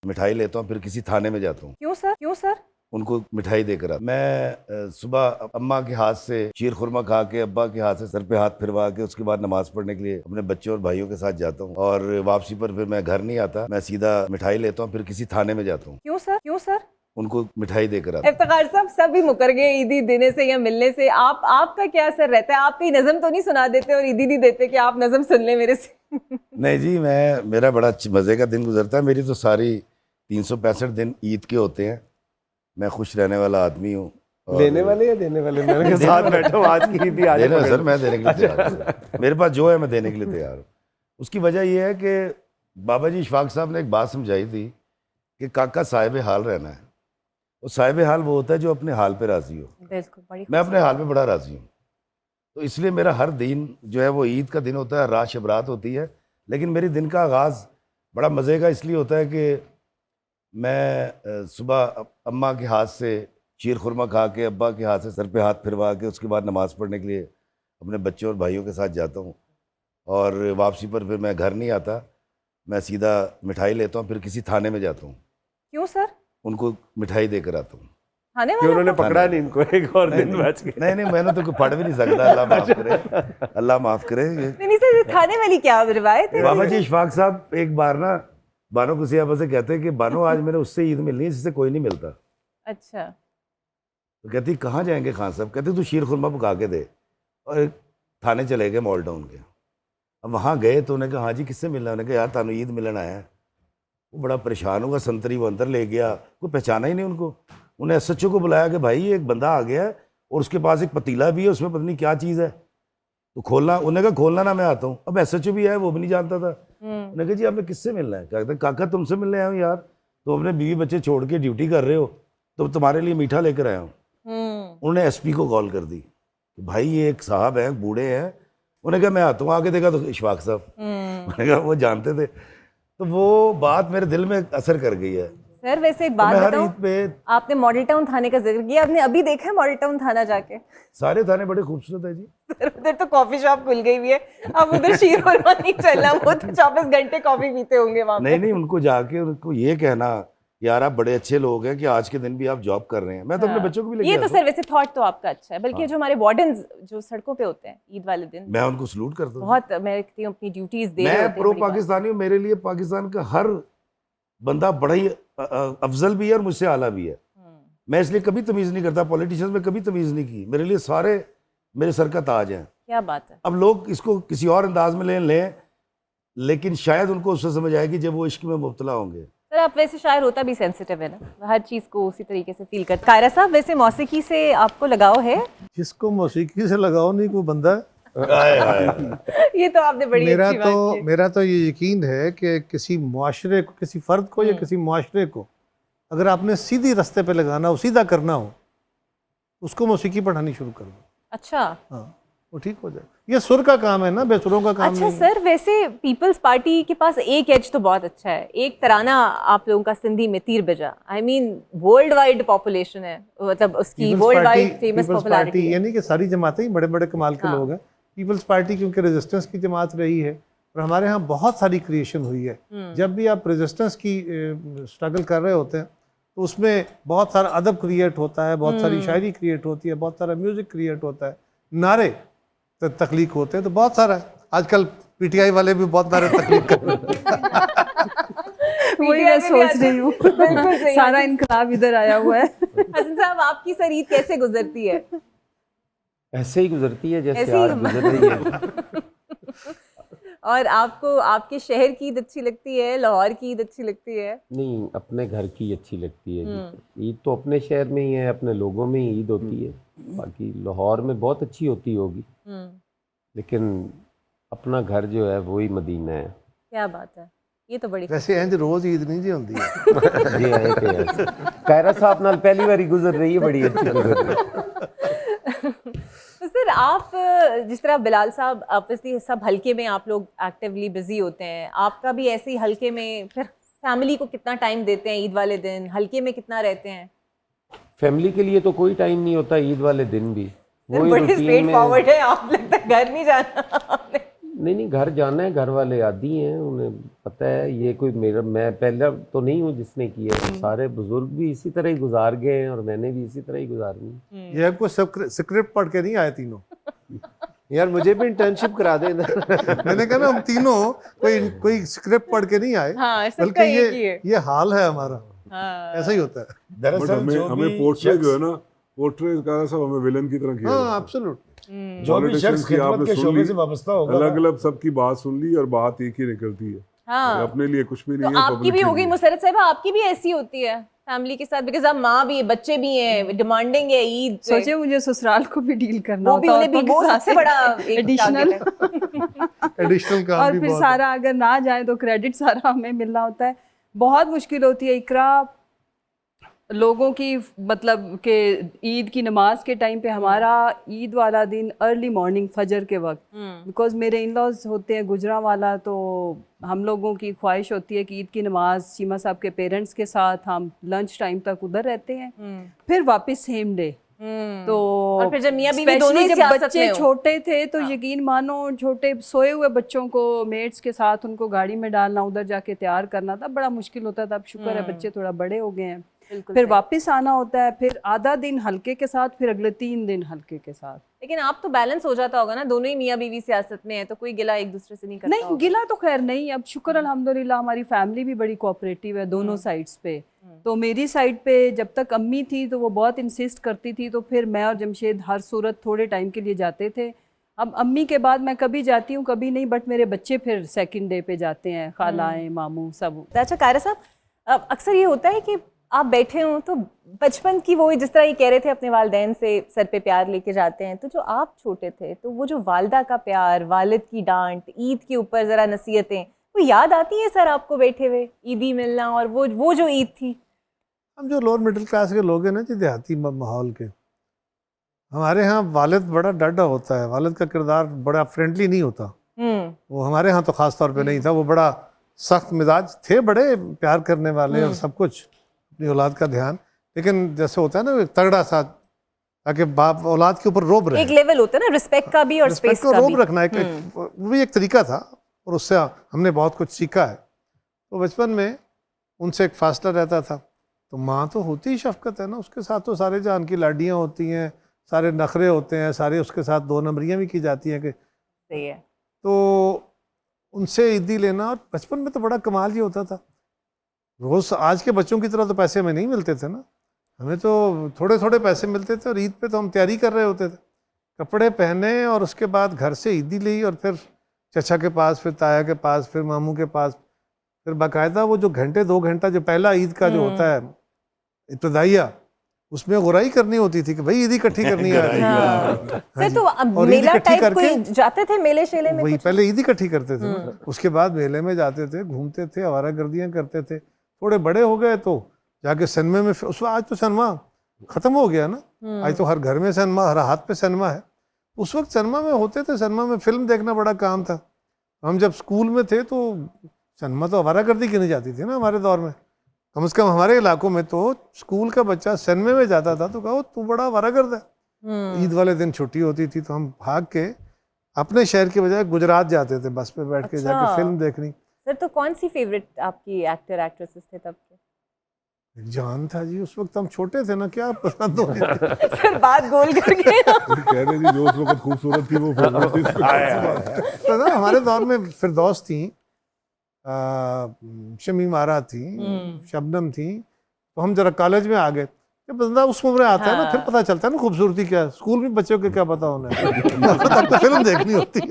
मिठाई लेता हूँ, फिर किसी थाने में जाता हूँ, क्यों सर? क्यों सर? उनको मिठाई देकर आता। मैं सुबह अम्मा के हाथ से शीर खुरमा खा के, अब्बा के हाथ से सर पे हाथ फिरवा के उसके बाद नमाज पढ़ने के लिए अपने बच्चों और भाइयों के साथ जाता हूँ। और वापसी पर फिर मैं घर नहीं आता, मैं सीधा मिठाई लेता हूँ, फिर किसी थाने में जाता हूँ, क्यों सर? क्यों सर? उनको मिठाई देकर आता। इफ्तिखार साहब सब ही मुकर गए ईदी देने से या मिलने से। आपका क्या असर रहता है? आप कहीं नज़म तो नहीं सुना देते और ईदी नहीं देते कि आप नज़म सुन लें मेरे से? नहीं जी, मेरा बड़ा मज़े का दिन गुजरता है। मेरी तो सारी 365 दिन ईद के होते हैं। मैं खुश रहने वाला आदमी हूँ। लेने वाले या देने वाले? मेरे के साथ बैठो, आज की ईदी आज देने सर, मैं देने के लिए तैयार हूँ। मेरे पास जो है मैं देने के लिए तैयार हूँ। उसकी वजह यह है कि बाबा जी इशफाक साहब ने एक बात समझाई थी कि काका साहिब हाल रहना है। और साहिब हाल वो होता है जो अपने हाल पे राजी हो। बिल्कुल, बड़ी मैं अपने हाल पे बड़ा राजी हूँ, तो इसलिए मेरा हर दिन जो है वो ईद का दिन होता है, रात शब रात होती है। लेकिन मेरे दिन का आगाज़ बड़ा मज़े का इसलिए होता है कि मैं सुबह अम्मा के हाथ से शीर खुरमा खा के, अब्बा के हाथ से सर पे हाथ फिरवा के उसके बाद नमाज़ पढ़ने के लिए अपने बच्चों और भाइयों के साथ जाता हूँ। और वापसी पर फिर मैं घर नहीं आता, मैं सीधा मिठाई लेता हूँ, फिर किसी थाने में जाता हूँ, क्यों सर? उनको मिठाई देकर आता हूँ। थाने कि वाले उन्होंने को? पकड़ा नहीं इनको, एक और दिन बच गए। नहीं, मैंने तो कोई पढ़ भी नहीं सकता, अल्लाह माफ़ करे, अल्लाह माफ़ करे। नहीं सर, ये थाने वाली क्या रिवायत है? बाबा जी इशफाक साहब एक बार ना बानो को सियाबा से कहते हैं कि बानो आज मैंने उससे ईद मिलनी है जिससे कोई नहीं मिलता। अच्छा। तो कहती कहाँ जाएंगे खान साहब? कहते तू शीर खुरमा पका के दे। और थाने चले गए मॉल टाउन के। अब वहाँ गए तो उन्होंने कहा हाँ जी किससे मिलना? उन्होंने कहा यार थानू ईद मिलन आया है। वो बड़ा परेशान हुआ, संतरी वो अंदर ले गया, कोई पहचाना ही नहीं उनको। उन्हें SHO को बुलाया कि भाई एक बंदा आ गया है और उसके पास एक पतीला भी है, उसमें पता नहीं क्या चीज़ है, तो खोलना। उन्होंने कहा खोलना ना, मैं आता हूँ। अब SHO भी है, वो भी नहीं जानता था। उन्होंने कहा जी आपने किससे मिलना है? कहते काका तुमसे मिलने आया हूँ यार, तुम अपने बीवी बच्चे छोड़ के ड्यूटी कर रहे हो, तो तुम्हारे लिए मीठा लेकर आया हूँ। उन्होंने SP को कॉल कर दी कि भाई ये एक साहब हैं, बूढ़े हैं। उन्होंने कहा मैं आता हूँ। आगे देखा तो इशफाक साहब। उन्होंने कहा वो जानते थे। तो वो बात मेरे दिल में असर कर गई है। सर वैसे एक तो बात मैं हर बताऊं, ईद पे आपने मॉडल टाउन थाने का जिक्र किया, आपने अभी देखा है मॉडल टाउन थाना जाके? सारे थाने बड़े खूबसूरत है जी। सर उधर तो कॉफी शॉप खुल गई हुई है, अब उधर शीर खुरमा नहीं चलना, वो तो 24 घंटे कॉफी पीते होंगे वहां पे। नहीं, उनको जाके उनको ये कहना यार आप बड़े अच्छे लोग हैं कि आज के दिन भी आप जॉब कर रहे हैं। मैं तो अपने बच्चों को भी लेके ये तो आता सर वैसे थॉट तो आपका अच्छा है, बल्कि हाँ। जो हमारे वार्डन्स जो सड़कों पे होते हैं ईद वाले दिन, मैं उनको सलूट करता हूँ। बहुत मैं देखती हूँ अपनी ड्यूटीज दे रहे मैं होते हैं। प्रो बड़ी बात। पाकिस्तानी हूँ। मेरे लिए पाकिस्तान का हर बंदा बड़ा ही अफजल भी है और मुझसे आला भी है। मैं इसलिए कभी तमीज़ नहीं करता, पॉलिटिशियंस में कभी तमीज़ नहीं की। मेरे लिए सारे मेरे सर का ताज हैं। क्या बात है। अब लोग इसको किसी और अंदाज में लें, लेकिन शायद उनको उससे समझ आएगी जब वो इश्क में मुब्तला होंगे। सर आप वैसे शायर होता भी सेंसिटिव है ना, हर चीज़ को उसी तरीके से फील करते। कायरा साहब वैसे मौसीकी से आपको लगाव है? जिसको मौसीकी से लगाव नहीं कोई बंदा है। ये तो आपने बड़ी अच्छी बात की। मेरा तो ये यकीन है कि किसी मुआशरे को, किसी फ़र्द को या किसी मुआशरे को अगर आपने सीधी रास्ते पे लगाना हो, सीधा करना हो, उसको मौसीकी पढ़ानी शुरू कर दो। अच्छा हाँ, वो ठीक हो जाए। ये सुर का काम है ना, बेसुरों का काम अच्छा नहीं है। सर वैसे पीपल्स पार्टी के पास एक एज तो बहुत अच्छा है, एक तराना आप लोगों का सिंधी में तीर बजा, I mean world wide population है, मतलब उसकी वर्ल्ड वाइड फेमस पॉपुलैरिटी है। यानी कि सारी जमातें ही बड़े बड़े कमाल के लोग हैं। पीपल्स पार्टी क्योंकि रेजिस्टेंस की जमात रही है और हमारे यहाँ बहुत सारी क्रिएशन हुई है। जब भी आप रेजिस्टेंस की स्ट्रगल कर रहे होते हैं तो उसमें बहुत सारा अदब क्रिएट होता है, बहुत सारी शायरी क्रिएट होती है, बहुत सारा म्यूज़िक क्रिएट होता है, नारे तख्लीक होते हैं, तो बहुत सारा है। आजकल PTI वाले भी बहुत नारे तख्लीक कर रहे हैं। वही मैं सोच रही हूँ, सारा इनकलाब इधर आया हुआ है। हसन साहब आपकी सर ईद कैसे गुजरती है? ऐसे ही गुजरती है जैसे ऐसे ही आज गुजर रही है। और आपको आपके शहर की ईद अच्छी लगती है, लाहौर की ईद अच्छी लगती है? नहीं, अपने घर की अच्छी लगती है जी। ईद तो अपने शहर में ही है, अपने लोगों में ही ईद होती है। बाकी लाहौर में बहुत अच्छी होती होगी, लेकिन अपना घर जो है वही मदीना है। क्या बात है, ये तो बड़ी वैसे इंज रोज ईद नहीं जी होती है। जी है कि कायरा साहब नाल पहली बारी गुजर रही है, बड़ी अच्छी गुजर रही है। तो सर आप जिस तरह बिलाल साहब ऑब्वियसली सब हल्के में आप लोग एक्टिवली बिजी होते हैं, आपका भी ऐसे ही हल्के में, फिर फैमिली को कितना टाइम देते हैं ईद वाले दिन, हल्के में कितना रहते हैं? फैमिली के लिए तो कोई टाइम नहीं होता ईद वाले दिन भी। बड़े स्ट्रेट फॉरवर्ड है आप, लगता है घर नहीं जाना आपने। नहीं घर जाना है, घर वाले आदी हैं, उन्हें पता है ये कोई मेरा, मैं पहला तो नहीं हूँ जिसने किया है, सारे बुजुर्ग भी इसी तरह ही गुजार गए हैं और मैंने भी इसी तरह ही गुजारनी। ये आपको स्क्रिप्ट पढ़ के नहीं आए तीनों? यार मुझे भी इंटर्नशिप करा देना। मैंने कहा ना हम तीनों कोई स्क्रिप्ट पढ़ के नहीं आए, हाँ, सबका बल्कि एक ही है। ये हाल है हमारा। हाँ। ऐसा ही होता है। बट दरअसल हमें पोर्ट्रे जो है ना, पोर्ट्रे का सब हमें विलन की तरह किया हाँ जाता है। एब्सोल्युट। जो भी शख्स Politicians की खिदमत आपने के सुन शोबे ली, से वाबस्ता होगा अलग ना, अलग सबकी बात सुन ली और बात एक ही निकलती है। हाँ, अपने लिए कुछ भी नहीं तो है, आपकी public भी के होगी लिए। मुसरत साहिबा, आपकी भी ऐसी होती है फैमिली के साथ, बिकॉज आप माँ भी है, बच्चे भी हैं, डिमांडिंग है ईद पे। सोचे मुझे ससुराल को भी डील करना वो भी होता उन्हें भी औरतों वो के साथ सबसे बड़ा एक एडिशनल target है। एडिशनल काम और भी फिर बहुत है। सारा अगर ना जाए तो क्रेडिट सारा हमें मिलना होता है। बहुत मुश्किल होती है इकरा लोगों की, मतलब कि ईद की नमाज के टाइम पे हमारा ईद वाला दिन अर्ली मॉर्निंग फजर के वक्त, बिकॉज मेरे इन लॉज होते हैं गुजरांवाला, तो हम लोगों की ख्वाहिश होती है कि ईद की नमाज शीमा साहब के पेरेंट्स के साथ हम लंच टाइम तक उधर रहते हैं, फिर वापस सेम डे। तो और फिर जब मियां बीवी दोनों ही जब सियासत बच्चे में हो। छोटे थे तो यकीन मानो छोटे सोए हुए बच्चों को मेट्स के साथ उनको गाड़ी में डालना, उधर जाके तैयार करना था, बड़ा मुश्किल होता था। अब शुक्र है बच्चे थोड़ा बड़े हो गए हैं। बिल्कुल फिर सही। वापस आना होता है, फिर आधा दिन हल्के के साथ, फिर अगले 3 दिन हल्के के साथ। लेकिन आप तो बैलेंस हो जाता होगा ना, दोनों ही मियां बीवी सियासत में है, तो कोई गिला एक दूसरे से नहीं करता नहीं होगा। गिला तो खैर नहीं, अब शुक्र अल्हम्दुलिल्लाह हमारी फैमिली भी बड़ी कोऑपरेटिव है दोनों साइड्स पे। तो मेरी साइड पे जब तक अम्मी थी तो वो बहुत इंसिस्ट करती थी, तो फिर मैं और जमशेद हर सूरत थोड़े टाइम के लिए जाते थे। अब अम्मी के बाद मैं कभी जाती हूँ कभी नहीं, बट मेरे बच्चे फिर सेकंड डे पे जाते हैं, खालाएं मामू सब। अच्छा कायरा साहब, अब अक्सर ये होता है कि आप बैठे हों तो बचपन की वो, जिस तरह ये कह रहे थे अपने वालिदैन से सर पे प्यार लेके जाते हैं, तो जो आप छोटे थे तो वो जो वालिदा का प्यार, वालिद की डांट, ईद के ऊपर ज़रा नसीहतें, वो याद आती है सर आपको बैठे हुए ईदी मिलना, और वो जो ईद थी? हम जो लोअर मिडिल क्लास के लोग हैं ना जी, देहाती माहौल के, हमारे यहाँ वालिद बड़ा डरना होता है, वालिद का किरदार बड़ा फ्रेंडली नहीं होता। वो हमारे यहाँ तो ख़ास तौर पे नहीं था, वो बड़ा सख्त मिजाज थे, बड़े प्यार करने वाले और सब कुछ, अपनी औलाद का ध्यान। लेकिन जैसे होता है ना एक तगड़ा सा, ताकि बाप औलाद के ऊपर रोब रहे, एक लेवल होता है ना रिस्पेक्ट का भी और रिस्पेक्ट स्पेस को का रोब भी। रखना, एक वो भी एक तरीका था और उससे हमने बहुत कुछ सीखा है। तो बचपन में उनसे एक फासला रहता था, तो माँ तो होती ही शफकत है ना, उसके साथ तो सारे जान की लाडियाँ होती हैं, सारे नखरे होते हैं, सारे उसके साथ 2 नंबरियाँ भी की जाती हैं कि, सही है। तो उनसे ईदी लेना। और बचपन में तो बड़ा कमाल ही होता था, रोज़ आज के बच्चों की तरह तो पैसे हमें नहीं मिलते थे ना, हमें तो थोड़े थोड़े पैसे मिलते थे और ईद पे तो हम तैयारी कर रहे होते थे, कपड़े पहने और उसके बाद घर से ईदी ली और फिर चचा के पास, फिर ताया के पास, फिर मामू के पास, फिर बाकायदा वो जो घंटे 2 घंटा जो पहला ईद का जो होता है इब्तदाइया, उसमें गुराई करनी होती थी कि भाई ईद इकट्ठी करनी है। हाँ। हाँ सर तो अब और ईद मेला इकट्ठी टाइप करके कोई जाते थे मेले शेले में वही कुछ? पहले ईद इकट्ठी करते थे ना, उसके बाद मेले में जाते थे, घूमते थे, आवारागर्दियाँ करते थे। थोड़े बड़े हो गए तो जाके सिनेमा में, उस आज तो सिनेमा खत्म हो गया ना, आज तो हर घर में सिनेमा, हर हाथ पे सिनेमा है। उस वक्त सिनेमा में होते थे, सिनेमा में फिल्म देखना बड़ा काम था। हम जब स्कूल में थे तो सिनेमा तो आवारागर्दी की नहीं जाती थी ना हमारे दौर में, कम से कम हमारे इलाकों में तो स्कूल का बच्चा सिनेमा में जाता था तो कहो तू बड़ा आवारागर्द है। ईद वाले दिन छुट्टी होती थी तो हम भाग के अपने शहर के बजाय गुजरात जाते थे बस पे बैठ के, अच्छा। जाके फिल्म देखनी। सर तो कौन सी फेवरेट आपकी एक्टर एक्ट्रेसेस थे तब के? जान था जी, उस वक्त हम छोटे थे ना, क्या पसंद हो गया। सर बात गोल करके कह रहे जी जो उस वक्त खूबसूरत थी वो फेवरेट थी। तो ना हमारे दौर में फिरदौस थी, शमीम आरा थी, शबनम थी, तो हम जरा कॉलेज में आ गए। जब बंदा उस उम्र में आता है ना, फिर पता चलता है ना खूबसूरती क्या है। स्कूल में बच्चों के क्या पता होना है, तब तो फिल्म देखनी होती है।